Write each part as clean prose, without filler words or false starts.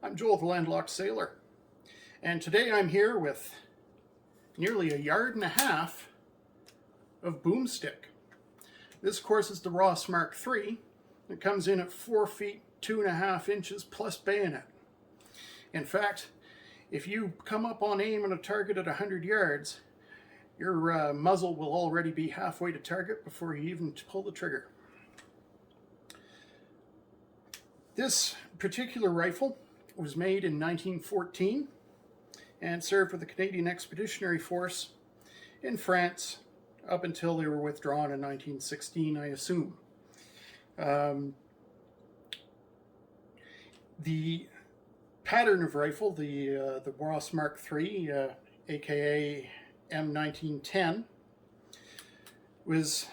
I'm Joel the Landlocked Sailor, and today I'm here with nearly 1.5 yards of boomstick. This, of course, is the Ross Mark III. It comes in at 4 feet 2.5 inches plus bayonet. In fact, if you come up on aim at a target at 100 yards, your muzzle will already be halfway to target before you even pull the trigger. This particular rifle was made in 1914 and served with the Canadian Expeditionary Force in France up until they were withdrawn in 1916, I assume. The pattern of rifle, the Ross Mark III, aka M1910, was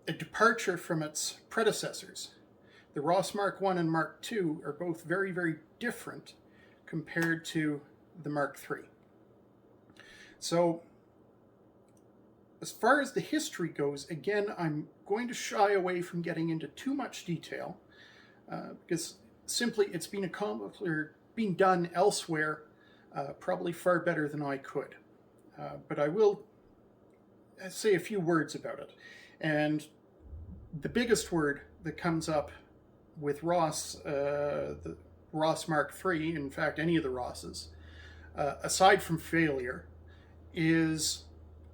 a departure from its predecessors. The Ross Mark I and Mark II are both very, very different compared to the Mark III. So, as far as the history goes, again, I'm going to shy away from getting into too much detail because simply it's been accomplished or being done elsewhere, probably far better than I could. But I will say a few words about it. And the biggest word that comes up with Ross, the Ross Mark III, in fact, any of the Rosses, aside from failure, is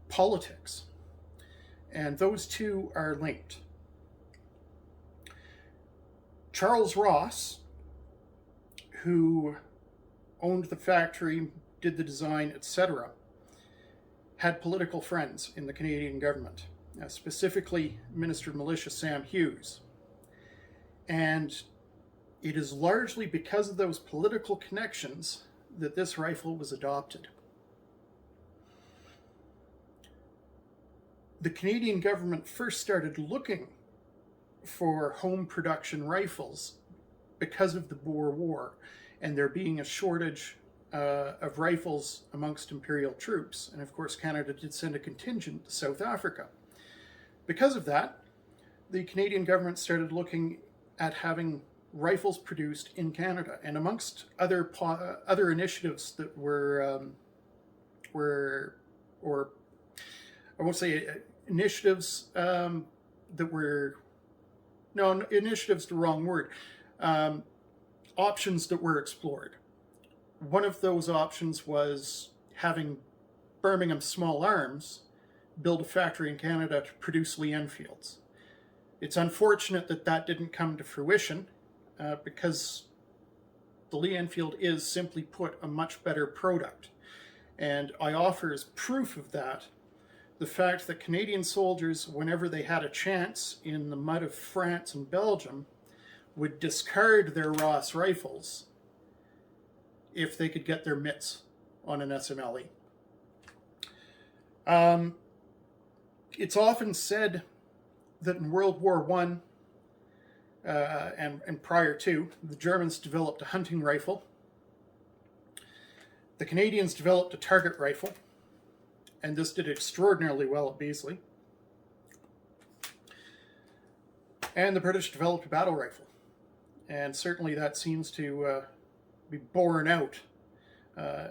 politics. And those two are linked. Charles Ross, who owned the factory, did the design, etc., had political friends in the Canadian government, specifically Minister of Militia Sam Hughes. And it is largely because of those political connections that this rifle was adopted. The Canadian government first started looking for home production rifles because of the Boer War and there being a shortage of rifles amongst Imperial troops. And of course, Canada did send a contingent to South Africa. Because of that, the Canadian government started looking at having rifles produced in Canada, and amongst other initiatives that were or I won't say initiatives that were, no, initiative's the wrong word, options that were explored. One of those options was having Birmingham Small Arms build a factory in Canada to produce Lee Enfields. It's unfortunate that that didn't come to fruition because the Lee Enfield is, simply put, a much better product. And I offer as proof of that the fact that Canadian soldiers, whenever they had a chance in the mud of France and Belgium, would discard their Ross rifles if they could get their mitts on an SMLE. It's often said that in World War I and prior to, the Germans developed a hunting rifle. The Canadians developed a target rifle, and this did extraordinarily well at Beasley. And the British developed a battle rifle. And certainly that seems to be borne out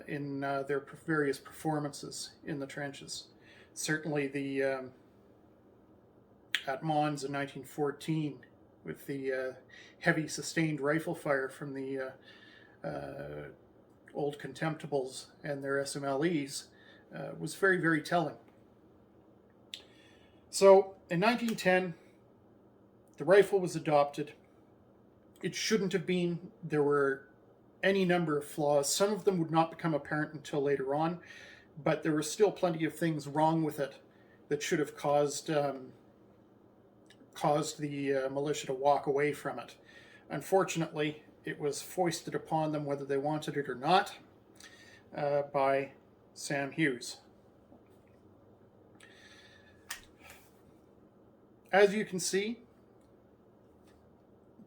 in their various performances in the trenches. Certainly the at Mons in 1914 with the heavy sustained rifle fire from the old Contemptibles and their SMLEs was very, very telling. So in 1910, the rifle was adopted. It shouldn't have been. There were any number of flaws. Some of them would not become apparent until later on, but there were still plenty of things wrong with it that should have caused the militia to walk away from it. Unfortunately, it was foisted upon them, whether they wanted it or not, by Sam Hughes. As you can see,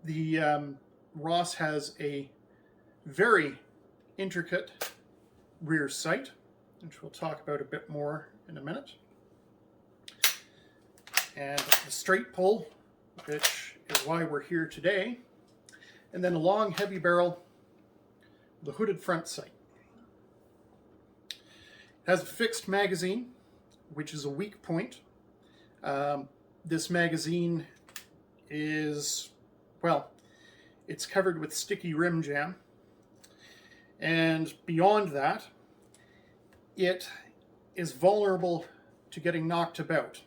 the Ross has a very intricate rear sight, which we'll talk about a bit more in a minute. And the straight pull, which is why we're here today. And then a long heavy barrel the hooded front sight. It has a fixed magazine, which is a weak point. This magazine is, well, it's covered with sticky rim jam. And beyond that, it is vulnerable to getting knocked about.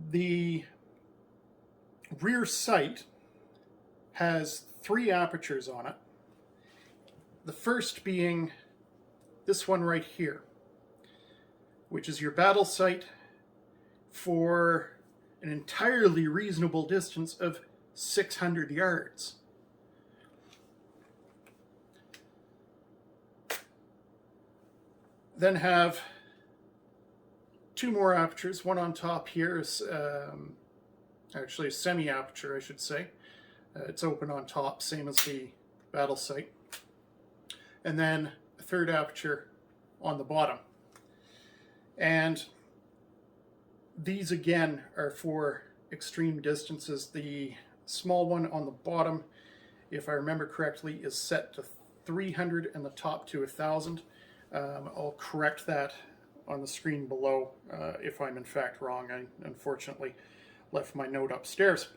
The rear sight has 3 apertures on it. The first being this one right here, which is your battle sight for an entirely reasonable distance of 600 yards. Then have 2 more apertures. One on top here is actually a semi-aperture, I should say. It's open on top, same as the battle sight. And then a 3rd aperture on the bottom. And these again are for extreme distances. The small one on the bottom, if I remember correctly, is set to 300 and the top to 1,000. I'll correct that on the screen below if I'm in fact wrong. I unfortunately left my note upstairs.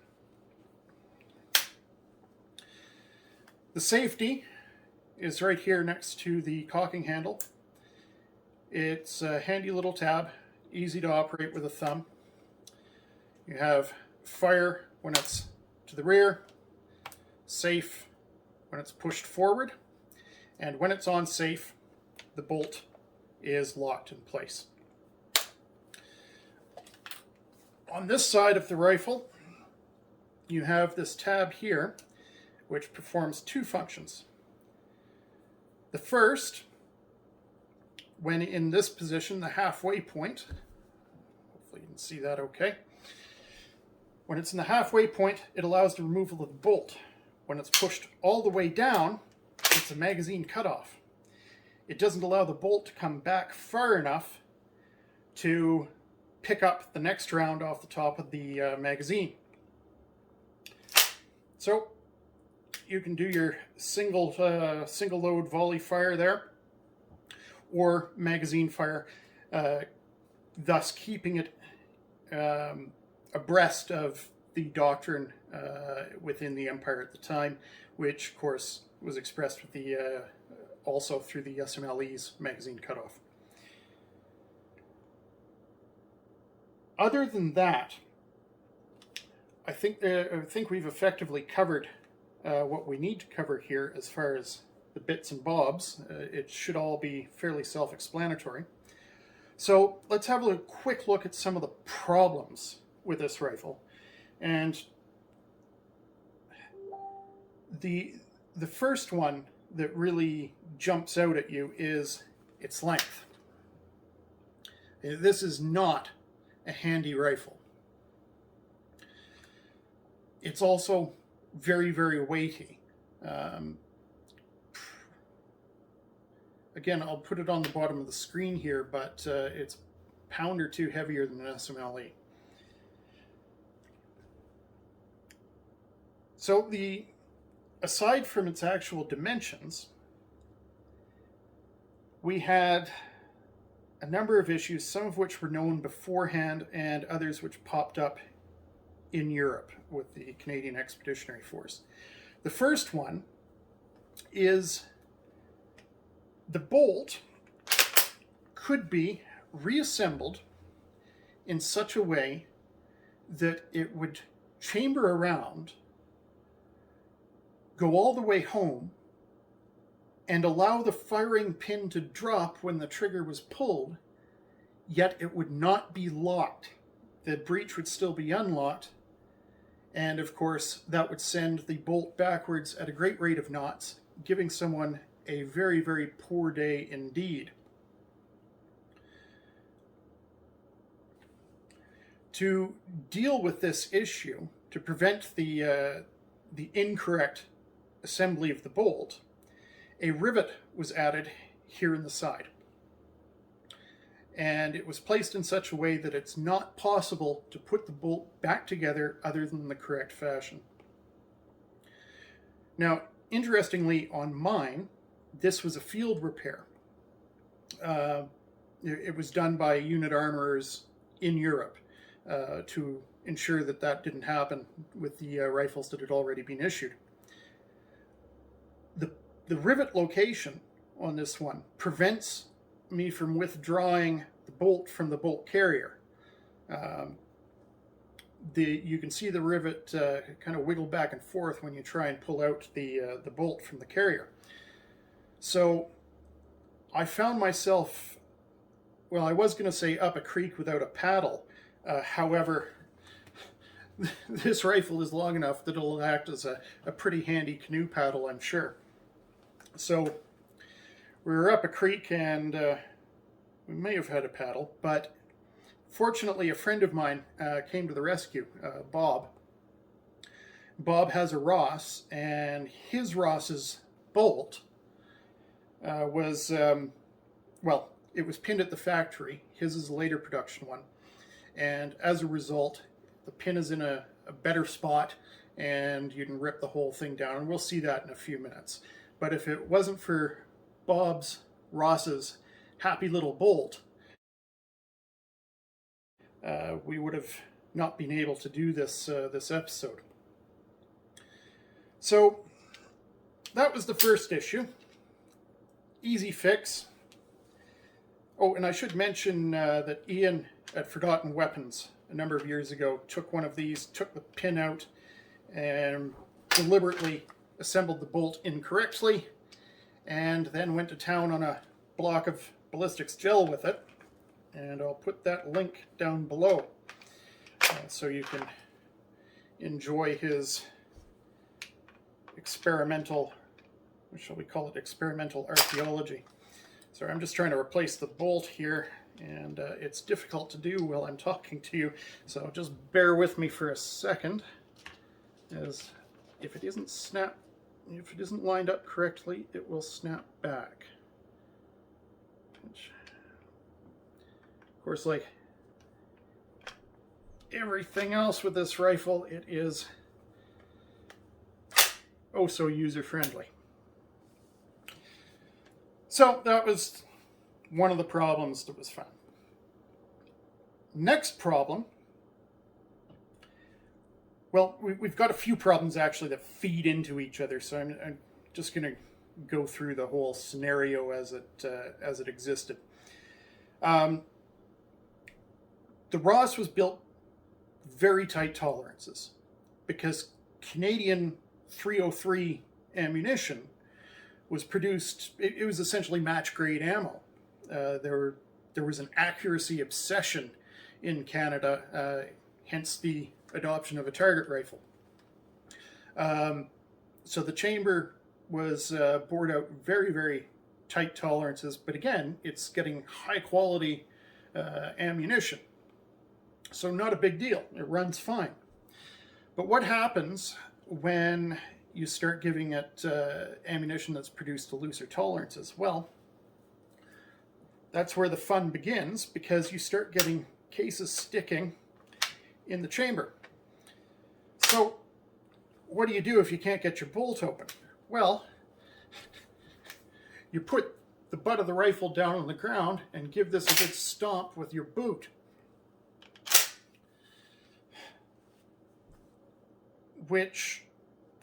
The safety is right here next to the cocking handle. It's a handy little tab, easy to operate with a thumb. You have fire when it's to the rear, safe when it's pushed forward, and when it's on safe, the bolt is locked in place. On this side of the rifle, you have this tab here, which performs 2 functions. The first, when in this position, the halfway point, hopefully you can see that okay. When it's in the halfway point, it allows the removal of the bolt. When it's pushed all the way down, it's a magazine cutoff. It doesn't allow the bolt to come back far enough to pick up the next round off the top of the magazine. So you can do your single load volley fire there, or magazine fire, thus keeping it abreast of the doctrine within the Empire at the time, which of course was expressed with the also through the SMLE's magazine cutoff. Other than that, I think we've effectively covered what we need to cover here as far as the bits and bobs. It should all be fairly self-explanatory. So let's have a quick look at some of the problems with this rifle. And the first one that really jumps out at you is its length. This is not a handy rifle. It's also very, very weighty. Again, I'll put it on the bottom of the screen here, but it's a pound or 2 heavier than an SMLE. So aside from its actual dimensions, we had a number of issues, some of which were known beforehand and others which popped up in Europe with the Canadian Expeditionary Force. The first one is the bolt could be reassembled in such a way that it would chamber around, go all the way home, and allow the firing pin to drop when the trigger was pulled, yet it would not be locked. The breech would still be unlocked, and of course that would send the bolt backwards at a great rate of knots, giving someone a very, very poor day indeed. To deal with this issue, to prevent the incorrect assembly of the bolt, a rivet was added here in the side. And it was placed in such a way that it's not possible to put the bolt back together other than the correct fashion. Now, interestingly, on mine, this was a field repair. Uh, it was done by unit armorers in Europe to ensure that that didn't happen with the rifles that had already been issued. The, the rivet location on this one prevents me from withdrawing the bolt from the bolt carrier. Um, you can see the rivet kind of wiggle back and forth when you try and pull out the bolt from the carrier. So I found myself, well, I was going to say up a creek without a paddle. However, this rifle is long enough that it'll act as a pretty handy canoe paddle, I'm sure. So we were up a creek, and we may have had a paddle, but fortunately a friend of mine came to the rescue, Bob. Bob has a Ross, and his Ross's bolt was, well, it was pinned at the factory. His is a later production one. And as a result, the pin is in a better spot, and you can rip the whole thing down. And we'll see that in a few minutes. But if it wasn't for Bob's Ross's happy little bolt, we would have not been able to do this episode. So that was the first issue. Easy fix. Oh, and I should mention that Ian at Forgotten Weapons a number of years ago took one of these, took the pin out, and deliberately assembled the bolt incorrectly, and then went to town on a block of ballistics gel with it. And I'll put that link down below so you can enjoy his experimental, what shall we call it, experimental archaeology. Sorry, I'm just trying to replace the bolt here, and it's difficult to do while I'm talking to you, so just bear with me for a second, as if it isn't lined up correctly, it will snap back. Which, of course, like everything else with this rifle, it is oh so user-friendly. So that was one of the problems that was found. Next problem, well, we've got a few problems actually that feed into each other, so I'm just going to go through the whole scenario as it existed. The Ross was built very tight tolerances because Canadian .303 ammunition was produced, it was essentially match grade ammo. There was an accuracy obsession in Canada, hence the adoption of a target rifle. So the chamber was bored out very, very tight tolerances, but again, it's getting high quality ammunition. So not a big deal, it runs fine. But what happens when you start giving it ammunition that's produced to looser tolerances? Well, that's where the fun begins, because you start getting cases sticking in the chamber. So what do you do if you can't get your bolt open? Well, you put the butt of the rifle down on the ground and give this a good stomp with your boot. Which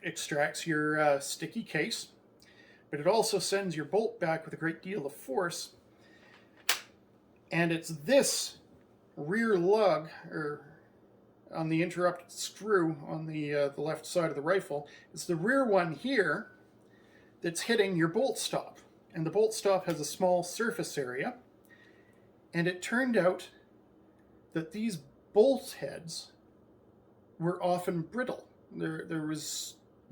extracts your sticky case, but it also sends your bolt back with a great deal of force. And it's this rear lug, or on the interrupted screw on the left side of the rifle, it's the rear one here that's hitting your bolt stop. And the bolt stop has a small surface area. And it turned out that these bolt heads were often brittle. There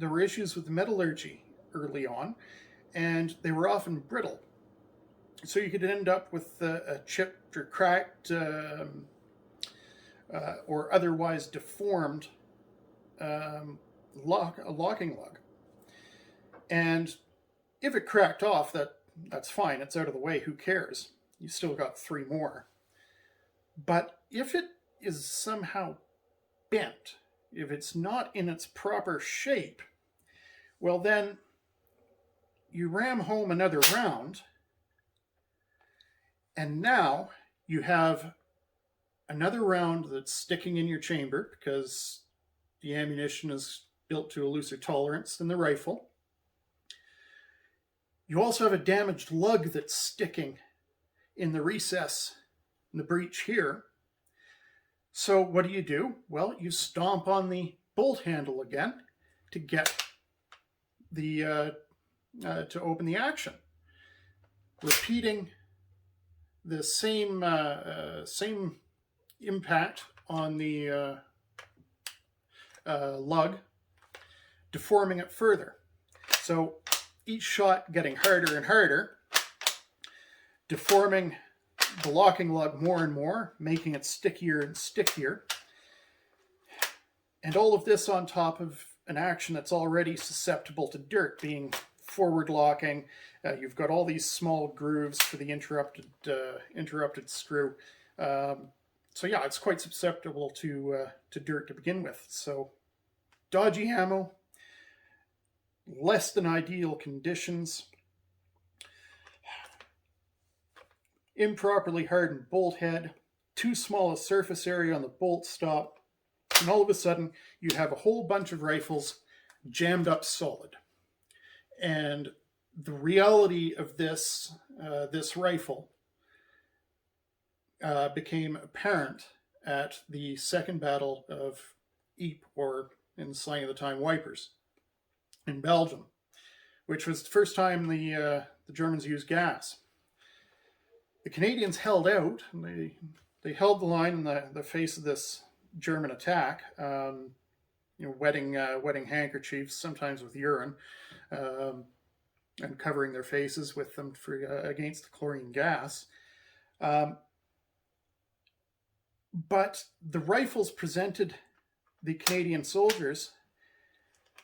were issues with metallurgy early on, and they were often brittle. So you could end up with a chipped or cracked or otherwise deformed locking lug. And if it cracked off, that's fine. It's out of the way. Who cares? You still got 3 more. But if it is somehow bent, if it's not in its proper shape, Well, then you ram home another round, and now you have another round that's sticking in your chamber because the ammunition is built to a looser tolerance than the rifle. You also have a damaged lug that's sticking in the recess, in the breech here. So what do? Well, you stomp on the bolt handle again to get the to open the action, repeating the same impact on the lug, deforming it further. So each shot getting harder and harder, deforming the locking lug more and more, making it stickier and stickier. And all of this on top of an action that's already susceptible to dirt, being forward locking. You've got all these small grooves for the interrupted screw. So yeah, it's quite susceptible to dirt to begin with. So dodgy ammo, less than ideal conditions, improperly hardened bolt head, too small a surface area on the bolt stop, and all of a sudden you have a whole bunch of rifles jammed up solid. And the reality of this rifle became apparent at the Second Battle of Ypres, or in slang of the time, Wipers, in Belgium, which was the first time the Germans used gas. The Canadians held out. And they held the line in the face of this German attack. Wetting handkerchiefs, sometimes with urine, and covering their faces with them against the chlorine gas. But the rifles presented the Canadian soldiers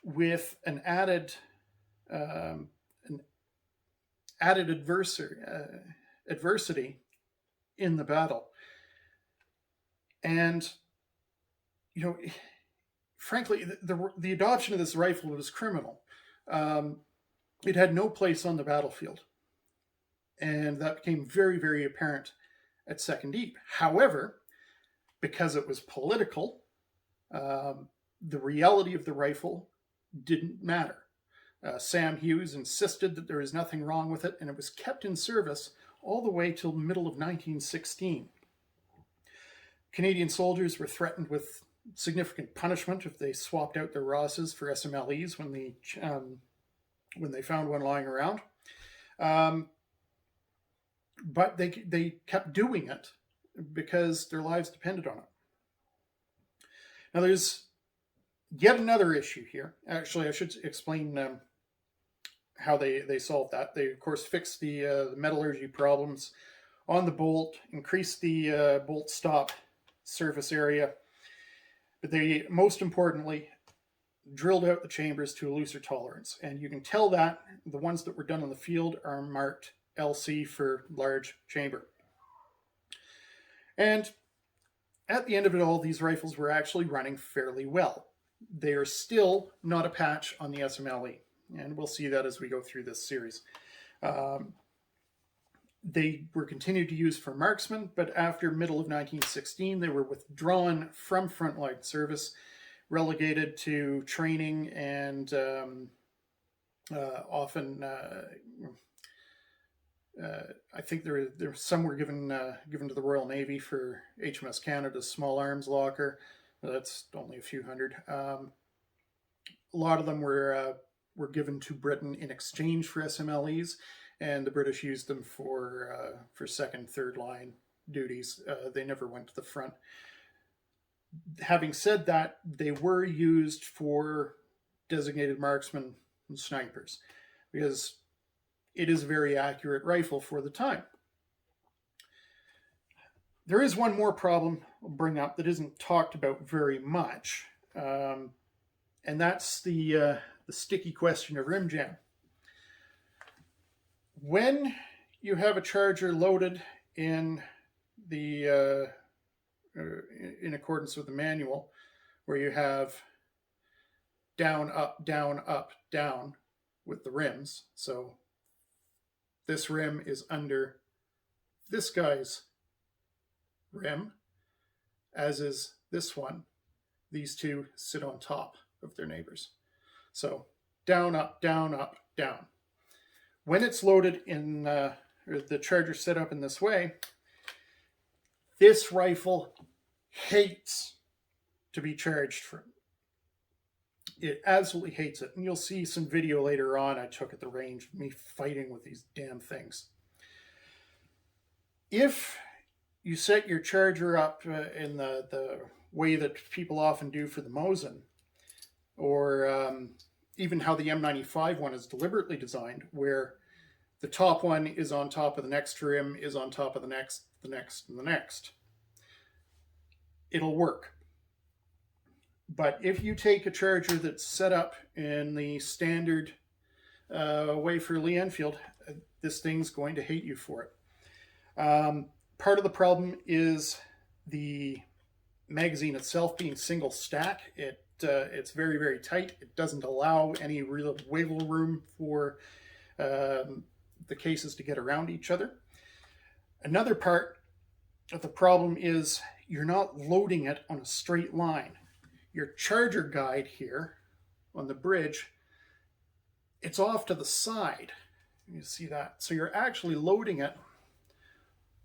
with an added adversity in the battle. And, frankly, the adoption of this rifle was criminal. It had no place on the battlefield. And that became very, very apparent at Second Ypres. However, because it was political, the reality of the rifle didn't matter. Sam Hughes insisted that there was nothing wrong with it, and it was kept in service all the way till the middle of 1916. Canadian soldiers were threatened with significant punishment if they swapped out their Rosses for SMLEs when they found one lying around. But they kept doing it because their lives depended on it. Now there's yet another issue here. Actually, I should explain how they solved that. They, of course, fixed the metallurgy problems on the bolt, increased the bolt stop surface area, but they, most importantly, drilled out the chambers to a looser tolerance. And you can tell that the ones that were done on the field are marked LC for large chamber. And at the end of it all, these rifles were actually running fairly well. They are still not a patch on the SMLE, and we'll see that as we go through this series. They were continued to use for marksmen, but after middle of 1916, they were withdrawn from frontline service, relegated to training, and often I think there some were given to the Royal Navy for HMS Canada's small arms locker. That's only a few hundred. A lot of them were given to Britain in exchange for SMLEs, and the British used them for second, third line duties. They never went to the front. Having said that, they were used for designated marksmen and snipers because it is a very accurate rifle for the time. There is one more problem I'll bring up that isn't talked about very much, and that's the sticky question of rim jam. When you have a charger loaded in the in accordance with the manual, where you have down, up, down with the rims. So this rim is under this guy's rim, as is this one. These two sit on top of their neighbors. So down, up, down, down. When it's loaded in, or the Charger set up in this way, this rifle hates to be charged from. It absolutely hates it. And you'll see some video later on I took at the range of me fighting with these damn things. If you set your Charger up in the way that people often do for the Mosin, or even how the M95 one is deliberately designed, where the top one is on top of the next rim, is on top of the next, and the next, it'll work. But if you take a Charger that's set up in the standard way for Lee Enfield, this thing's going to hate you for it. Part of the problem is the magazine itself being single stack. It's very, very tight. It doesn't allow any real wiggle room for the cases to get around each other. Another part of the problem is you're not loading it on a straight line. Your Charger guide here on the bridge, it's off to the side. You see that? So you're actually loading it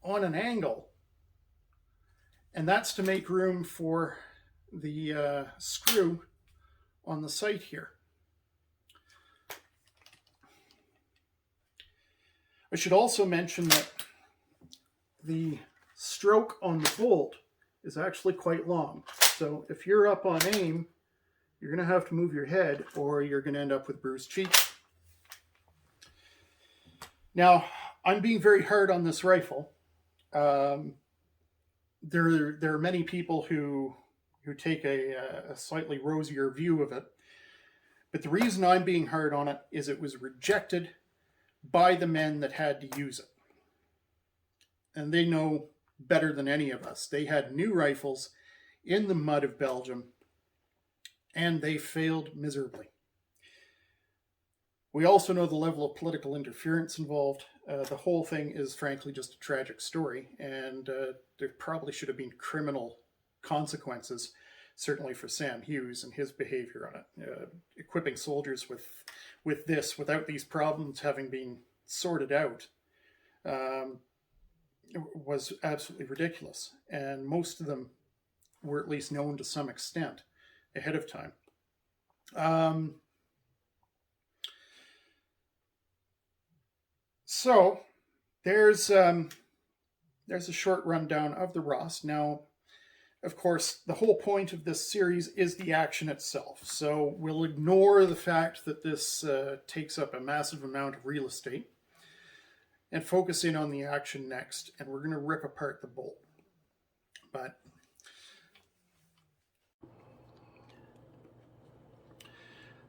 on an angle, and that's to make room for the screw on the sight here. I should also mention that the stroke on the bolt is actually quite long. So if you're up on aim, you're going to have to move your head or you're going to end up with bruised cheeks. Now, I'm being very hard on this rifle. There are many people who take a slightly rosier view of it. But the reason I'm being hard on it is it was rejected by the men that had to use it. And they know better than any of us. They had new rifles in the mud of Belgium, and they failed miserably. We also know the level of political interference involved. The whole thing is frankly just a tragic story, and there probably should have been criminal consequences, certainly for Sam Hughes and his behavior on it. Equipping soldiers with this without these problems having been sorted out was absolutely ridiculous, and most of them were at least known to some extent ahead of time. So there's a short rundown of the Ross. Now, of course, the whole point of this series is the action itself. So we'll ignore the fact that this takes up a massive amount of real estate and focus in on the action next. And we're going to rip apart the bolt. But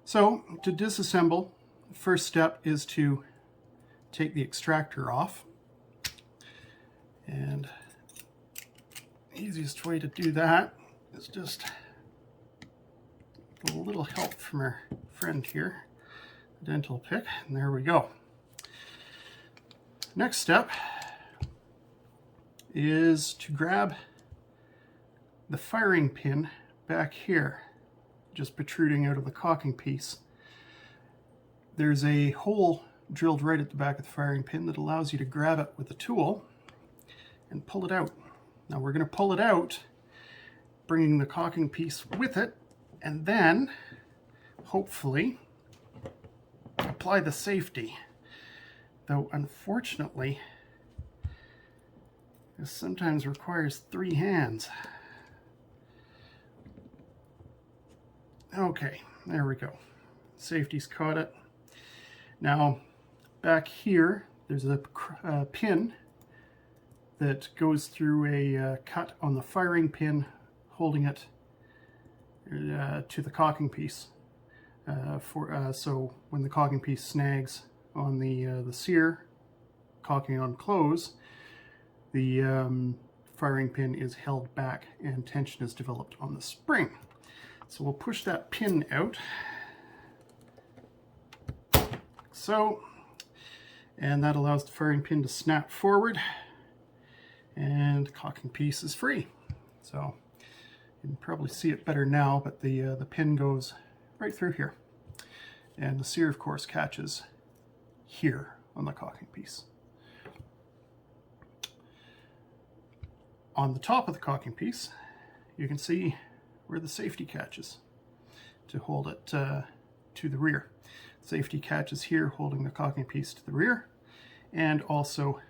so to disassemble, the first step is to take the extractor off. And the easiest way to do that is just get a little help from our friend here, the dental pick, and there we go. Next step is to grab the firing pin back here, just protruding out of the caulking piece. There's a hole drilled right at the back of the firing pin that allows you to grab it with a tool and pull it out. Now we're going to pull it out, bringing the caulking piece with it, and then hopefully apply the safety. Though unfortunately, this sometimes requires 3 hands. Okay, there we go. Safety's caught it. Now, back here, there's a pin that goes through a cut on the firing pin, holding it to the caulking piece. So when the caulking piece snags on the sear, caulking on close, the firing pin is held back and tension is developed on the spring. So we'll push that pin out. So, and that allows the firing pin to snap forward, and the cocking piece is free. So you can probably see it better now, but the pin goes right through here. And the sear, of course, catches here on the cocking piece. On the top of the cocking piece, you can see where the safety catches to hold it to the rear. Safety catches here, holding the cocking piece to the rear, and also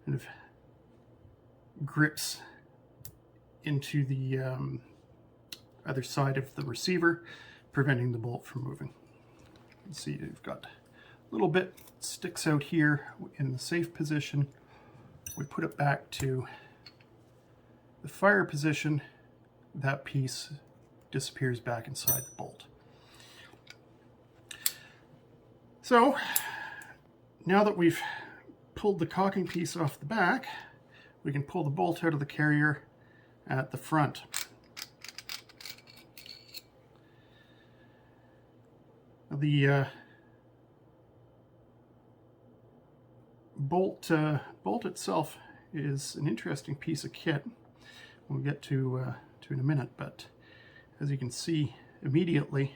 kind of grips into the other side of the receiver, preventing the bolt from moving. You can see you've got a little bit sticks out here in the safe position. We put it back to the fire position. That piece disappears back inside the bolt. So now that we've pulled the cocking piece off the back, we can pull the bolt out of the carrier at the front. The bolt itself is an interesting piece of kit. We'll get to in a minute, but as you can see immediately,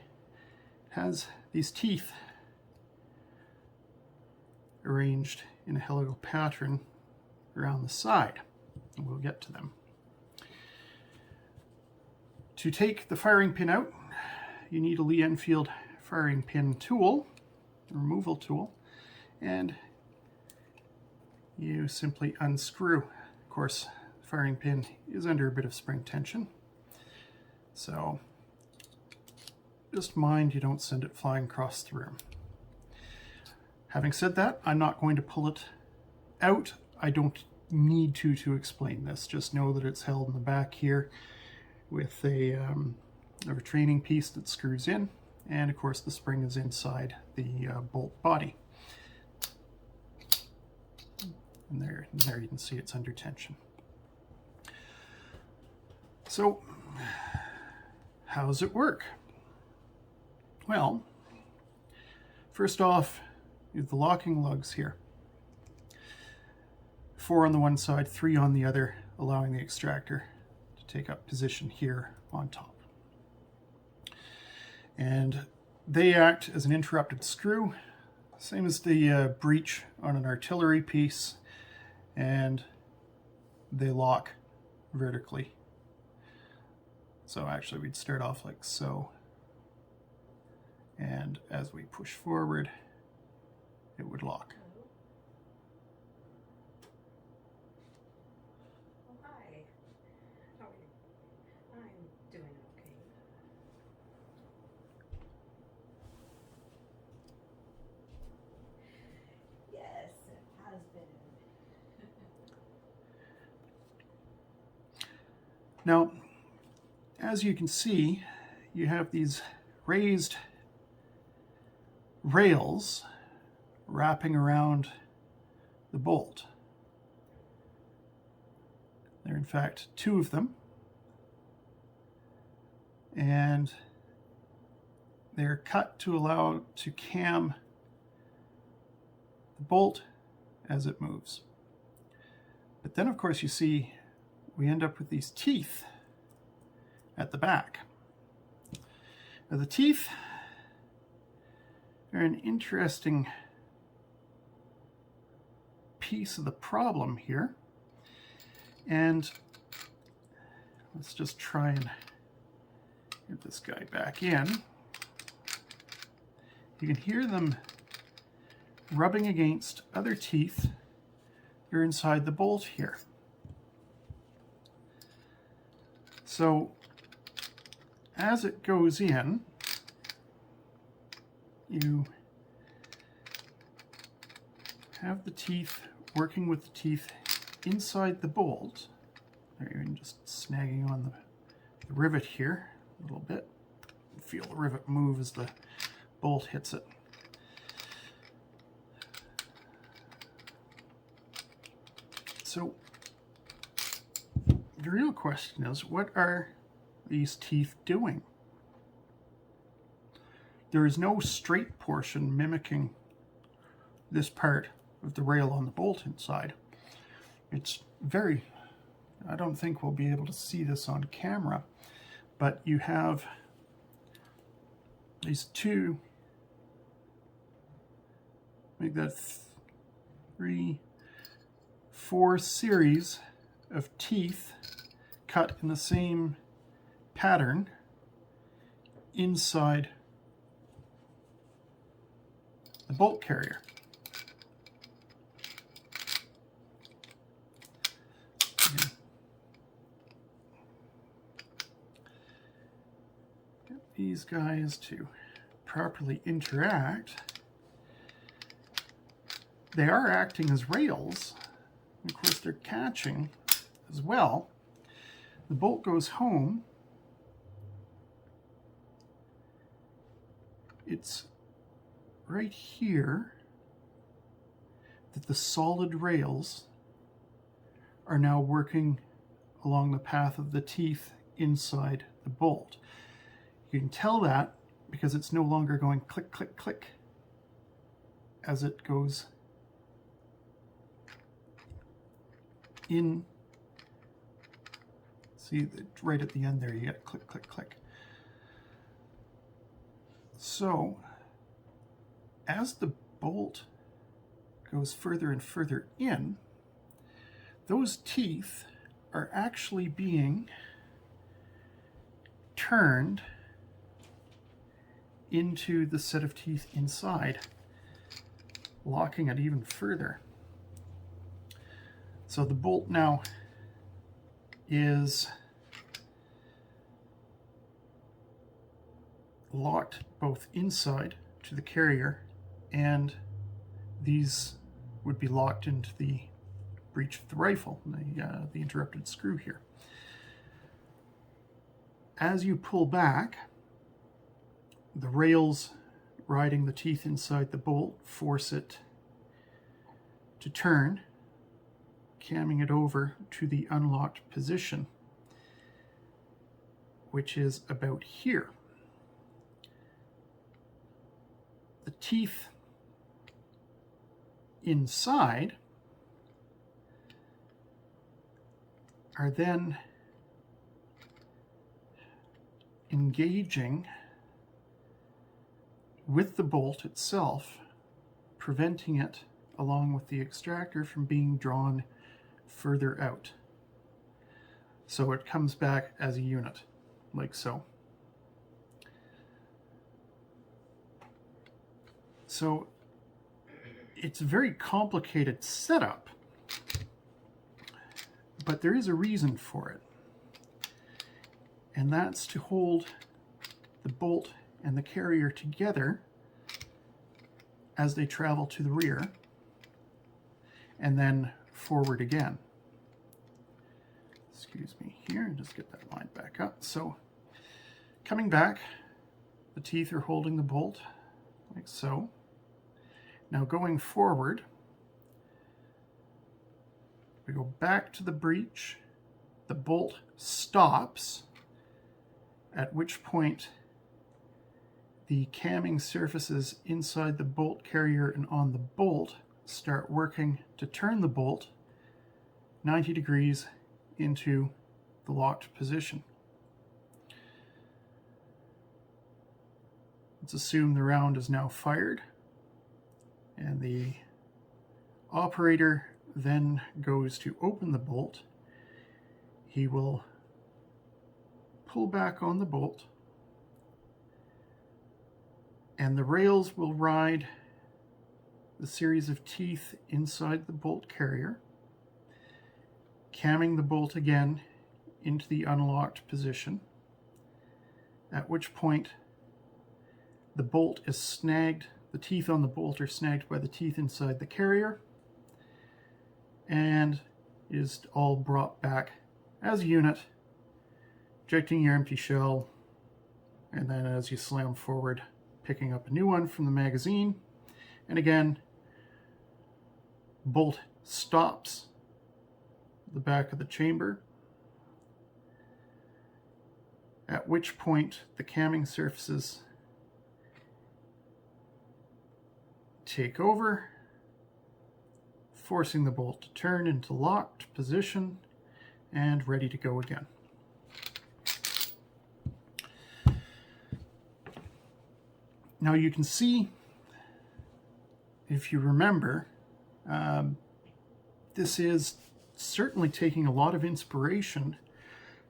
it has these teeth arranged in a helical pattern around the side, and we'll get to them. To take the firing pin out, you need a Lee Enfield firing pin tool, removal tool, and you simply unscrew. Of course, the firing pin is under a bit of spring tension, so just mind you don't send it flying across the room. Having said that, I'm not going to pull it out. I don't need to explain this. Just know that it's held in the back here with a retaining piece that screws in, and of course the spring is inside the bolt body. And there you can see it's under tension. So, how does it work? Well, first off, you have the locking lugs here. 4 on the one side, 3 on the other, allowing the extractor to take up position here on top. And they act as an interrupted screw, same as the breech on an artillery piece, and they lock vertically. So actually we'd start off like so, and as we push forward, it would lock. Oh, hi. How are you? I'm doing okay. Yes, it has been. Now, as you can see, you have these raised rails wrapping around the bolt. There are in fact 2 of them, and they're cut to allow to cam the bolt as it moves. But then of course you see we end up with these teeth at the back. Now the teeth are an interesting piece of the problem here, and let's just try and get this guy back in. You can hear them rubbing against other teeth that are inside the bolt here. So as it goes in, you have the teeth working with the teeth inside the bolt. There, you're just snagging on the rivet here a little bit. Feel the rivet move as the bolt hits it. So the real question is, what are these teeth doing? there is no straight portion mimicking this part of the rail on the bolt inside. It's very, I don't think we'll be able to see this on camera, but you have these two, make that 3, 4 series of teeth cut in the same pattern inside the bolt carrier. Get these guys to properly interact. They are acting as rails. Of course, they're catching as well. The bolt goes home. It's right here that the solid rails are now working along the path of the teeth inside the bolt. You can tell that because it's no longer going click, click, click as it goes in. See, right at the end there, you get click, click, click. So, as the bolt goes further and further in, those teeth are actually being turned into the set of teeth inside, locking it even further. So the bolt now is locked both inside to the carrier, and these would be locked into the breech of the rifle, the interrupted screw here. As you pull back, the rails riding the teeth inside the bolt force it to turn, camming it over to the unlocked position, which is about here. The teeth inside are then engaging with the bolt itself, preventing it, along with the extractor, from being drawn further out. So it comes back as a unit, like so. So it's a very complicated setup, but there is a reason for it. And that's to hold the bolt and the carrier together as they travel to the rear and then forward again. Excuse me here, and just get that line back up. So coming back, the teeth are holding the bolt like so. Now going forward, we go back to the breech, the bolt stops, at which point the camming surfaces inside the bolt carrier and on the bolt start working to turn the bolt 90 degrees into the locked position. Let's assume the round is now fired, and the operator then goes to open the bolt. He will pull back on the bolt, and the rails will ride the series of teeth inside the bolt carrier, camming the bolt again into the unlocked position, at which point the bolt is snagged, the teeth on the bolt are snagged by the teeth inside the carrier, and is all brought back as a unit, ejecting your empty shell, and then as you slam forward, picking up a new one from the magazine. And again, bolt stops the back of the chamber, at which point the camming surfaces take over, forcing the bolt to turn into locked position and ready to go again. Now you can see, if you remember, this is certainly taking a lot of inspiration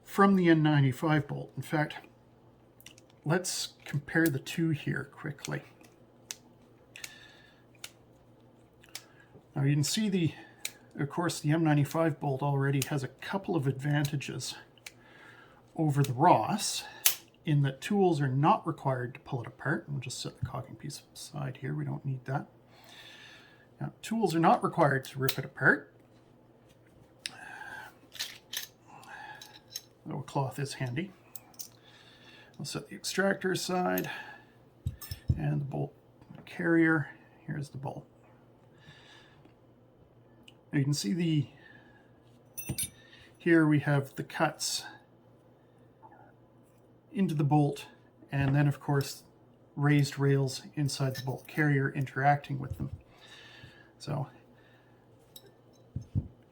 from the N95 bolt. In fact, let's compare the two here quickly. Now you can see of course, the M95 bolt already has a couple of advantages over the Ross, in that tools are not required to pull it apart. We'll just set the caulking piece aside here, we don't need that. Now, tools are not required to rip it apart. Though a cloth is handy. I'll set the extractor aside, and the bolt carrier. Here's the bolt. Now you can see here we have the cuts into the bolt, and then of course raised rails inside the bolt carrier interacting with them. So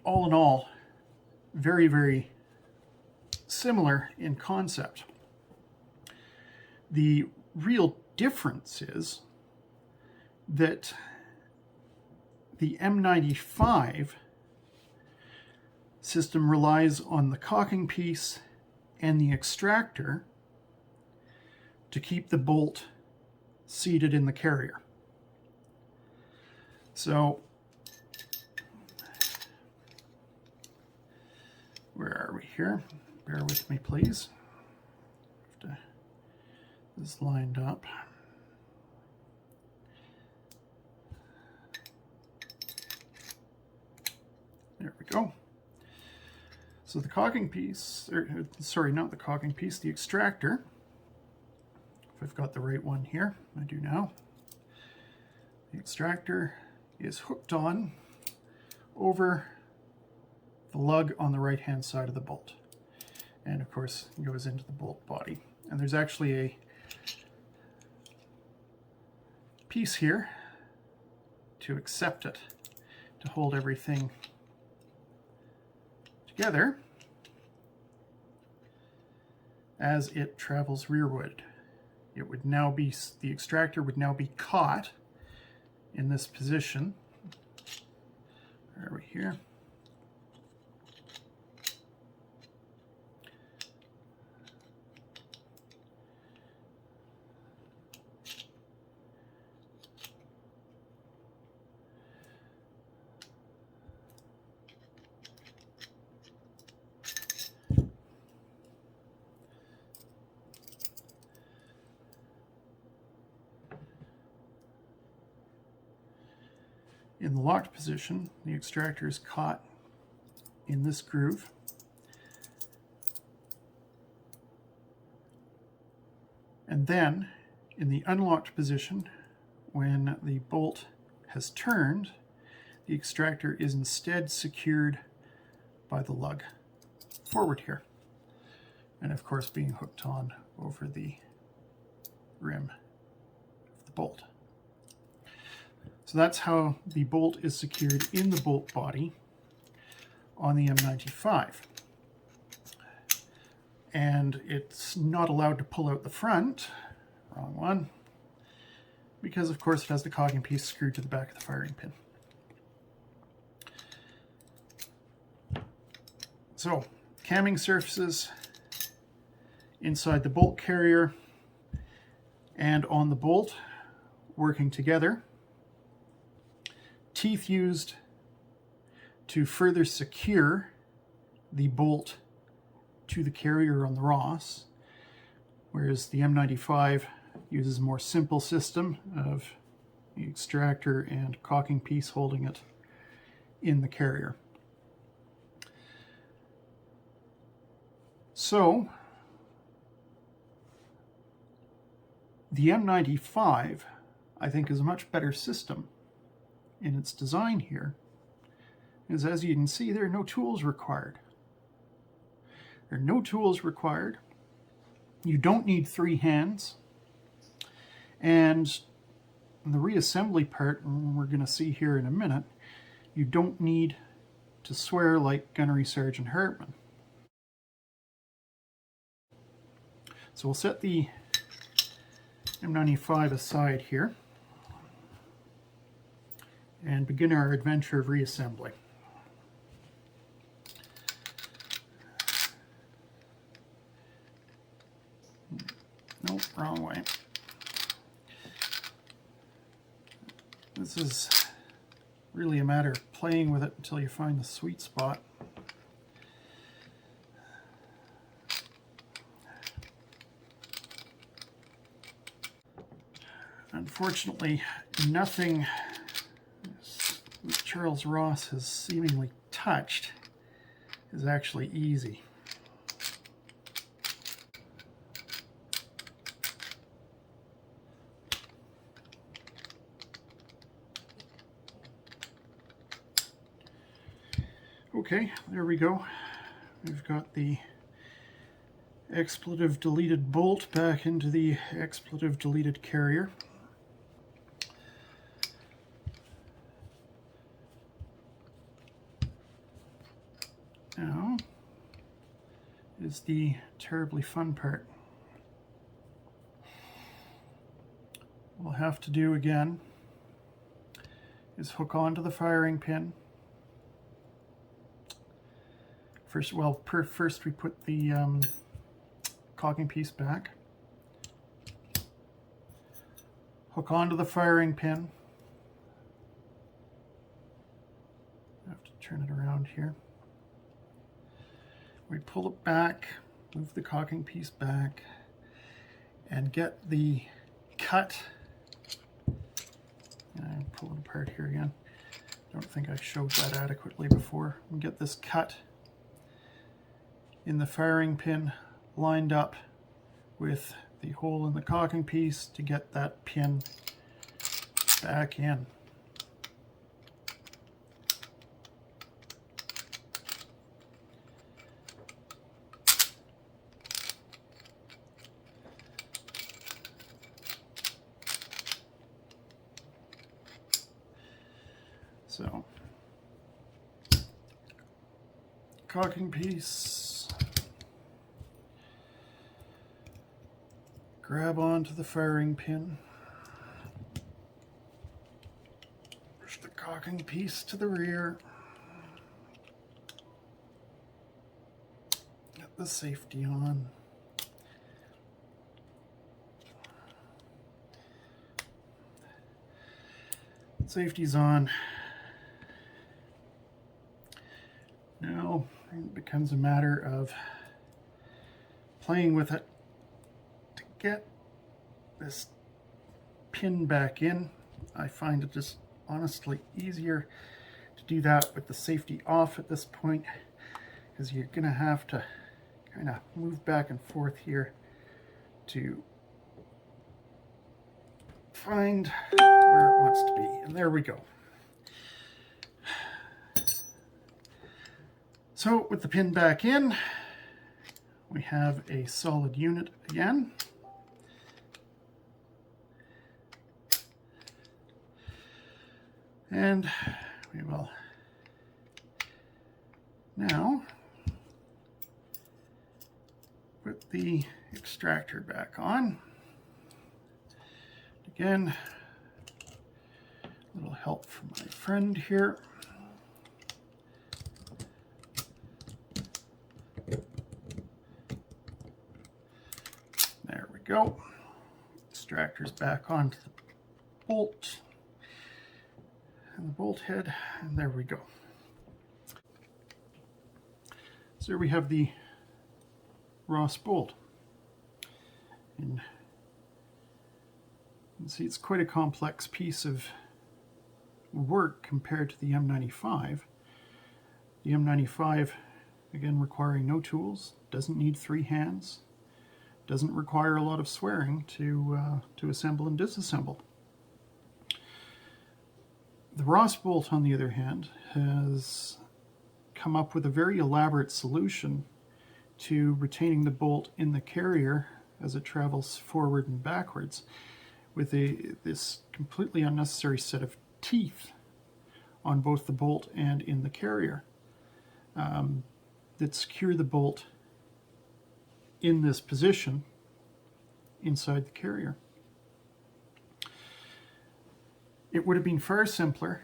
all in all, very, very similar in concept. The real difference is that the M95 system relies on the caulking piece and the extractor to keep the bolt seated in the carrier. So, where are we here? Bear with me, please. This is lined up. There we go. So the caulking piece, sorry, not the caulking piece, the extractor, if I've got the right one here, I do now. The extractor is hooked on over the lug on the right hand side of the bolt, and of course it goes into the bolt body. And there's actually a piece here to accept it, to hold everything together as it travels rearward. It would now be, the extractor would now be caught in this position. Where are we here? In the locked position, the extractor is caught in this groove. And then, in the unlocked position, when the bolt has turned, the extractor is instead secured by the lug forward here. And of course being hooked on over the rim of the bolt. So that's how the bolt is secured in the bolt body on the M95. And it's not allowed to pull out the front, wrong one, because of course it has the caulking piece screwed to the back of the firing pin. So, camming surfaces inside the bolt carrier and on the bolt working together. Teeth used to further secure the bolt to the carrier on the Ross, whereas the M95 uses a more simple system of the extractor and caulking piece holding it in the carrier. So, the M95, I think, is a much better system in its design here, is, as you can see, there are no tools required. There are no tools in the reassembly part, and we're going to see here in a minute, you don't need to swear like Gunnery Sergeant Hartman. So we'll set the M95 aside here and begin our adventure of reassembly. Nope, wrong way. This is really a matter of playing with it until you find the sweet spot. Unfortunately, nothing that Charles Ross has seemingly touched is actually easy. Okay, there we go. We've got the expletive deleted bolt back into the expletive deleted carrier. Now is the terribly fun part. What we'll have to do again is hook onto the firing pin. First we put the caulking piece back, hook onto the firing pin. I have to turn it around here. We pull it back, move the caulking piece back, and get the cut. I pull it apart here again. Don't think I showed that adequately before. And get this cut in the firing pin lined up with the hole in the caulking piece to get that pin back in. So, caulking piece, grab onto the firing pin, push the caulking piece to the rear, get the safety on. Safety's on. Now it becomes a matter of playing with it to get this pin back in. I find it just honestly easier to do that with the safety off at this point, because you're going to have to kind of move back and forth here to find where it wants to be. And there we go. So with the pin back in, we have a solid unit again. And we will now put the extractor back on. Again, a little help from my friend here. There we go. Extractor's back onto the bolt and the bolt head, and there we go. So there we have the Ross bolt. And you can see it's quite a complex piece of work compared to the M95. The M95, again, requiring no tools, doesn't need 3 hands, doesn't require a lot of swearing to assemble and disassemble. The Ross bolt, on the other hand, has come up with a very elaborate solution to retaining the bolt in the carrier as it travels forward and backwards, with this completely unnecessary set of teeth on both the bolt and in the carrier that secure the bolt in this position inside the carrier. It would have been far simpler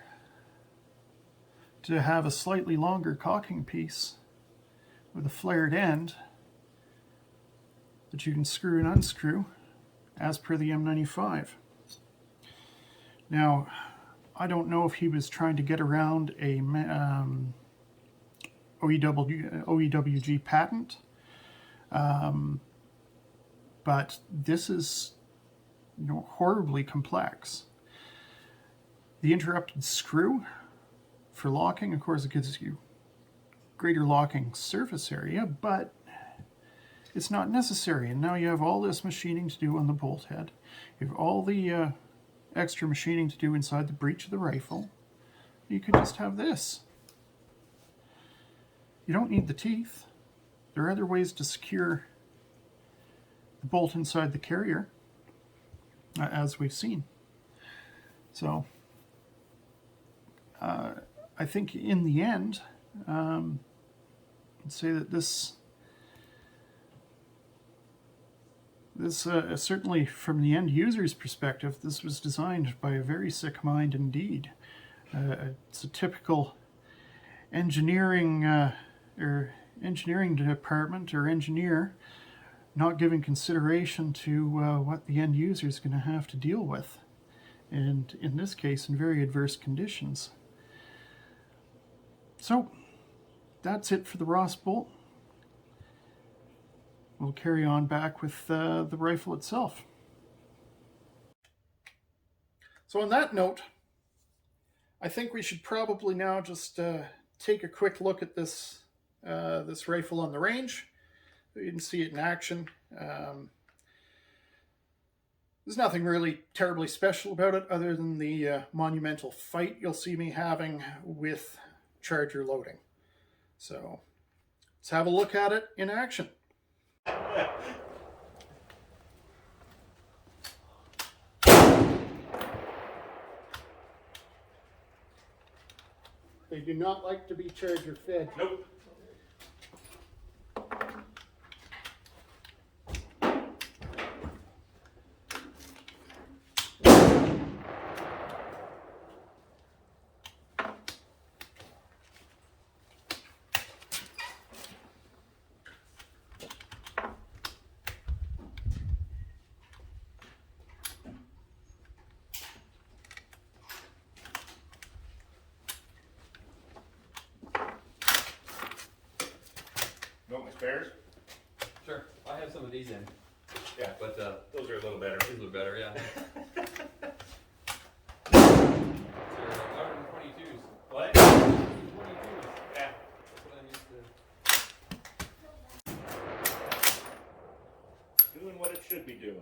to have a slightly longer caulking piece with a flared end that you can screw and unscrew as per the M95. Now, I don't know if he was trying to get around a OEWG patent, but this is, you know, horribly complex. The interrupted screw for locking, of course, it gives you greater locking surface area, but it's not necessary. And now you have all this machining to do on the bolt head. You have all the extra machining to do inside the breech of the rifle. You could just have this. You don't need the teeth. There are other ways to secure the bolt inside the carrier, as we've seen. So, I think in the end, I'd say that this certainly from the end user's perspective, this was designed by a very sick mind indeed. It's a typical engineering department or engineer not giving consideration to what the end user is going to have to deal with, and in this case in very adverse conditions. So that's it for the Ross bolt. We'll carry on back with the rifle itself. So on that note, I think we should probably now just take a quick look at this this rifle on the range. You can see it in action. There's nothing really terribly special about it other than the monumental fight you'll see me having with Charger loading. So let's have a look at it in action. They do not like to be Charger fed. Nope. You want my spares? Sure, I have some of these in. Yeah, But those are a little better. these look better, yeah. They're 122s. What? 122s. Yeah. That's what I'm used to. Doing what it should be doing.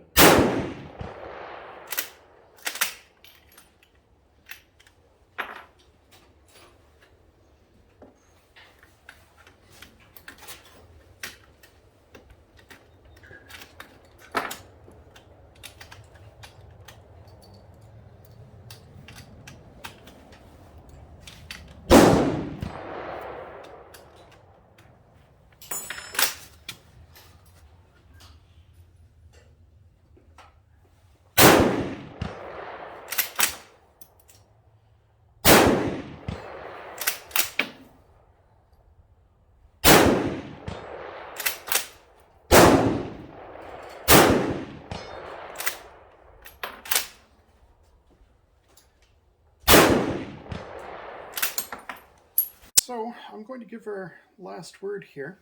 So I'm going to give our last word here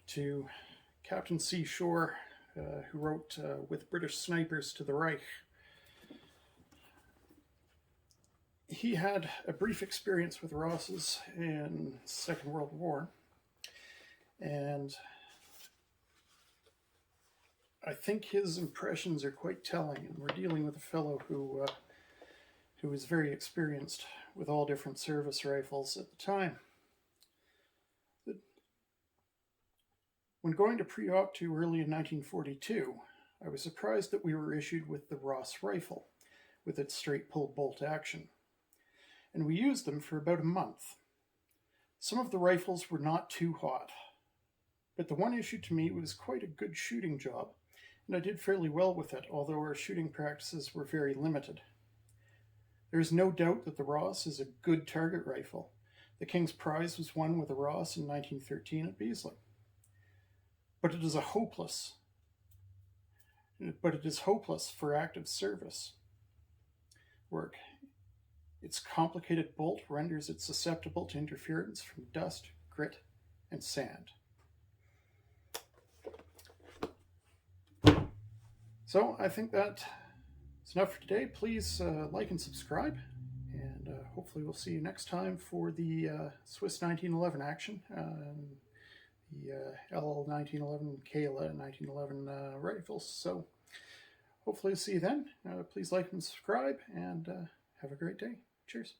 to Captain C. Shore, who wrote With British Snipers to the Reich. He had a brief experience with Rosses in the Second World War, and I think his impressions are quite telling, and we're dealing with a fellow who was very experienced with all different service rifles at the time. When going to pre-op 2 early in 1942, I was surprised that we were issued with the Ross rifle, with its straight pull bolt action, and we used them for about a month. Some of the rifles were not too hot, but the one issued to me was quite a good shooting job, and I did fairly well with it, although our shooting practices were very limited. There is no doubt that the Ross is a good target rifle. The King's Prize was won with a Ross in 1913 at Beasley. But it is hopeless for active service work. Its complicated bolt renders it susceptible to interference from dust, grit, and sand. So I think that is enough for today. Please like and subscribe, and hopefully we'll see you next time for the Swiss 1911 action, the L1911 Kayla 1911 rifles. So hopefully see you then. Please like and subscribe, and have a great day. Cheers.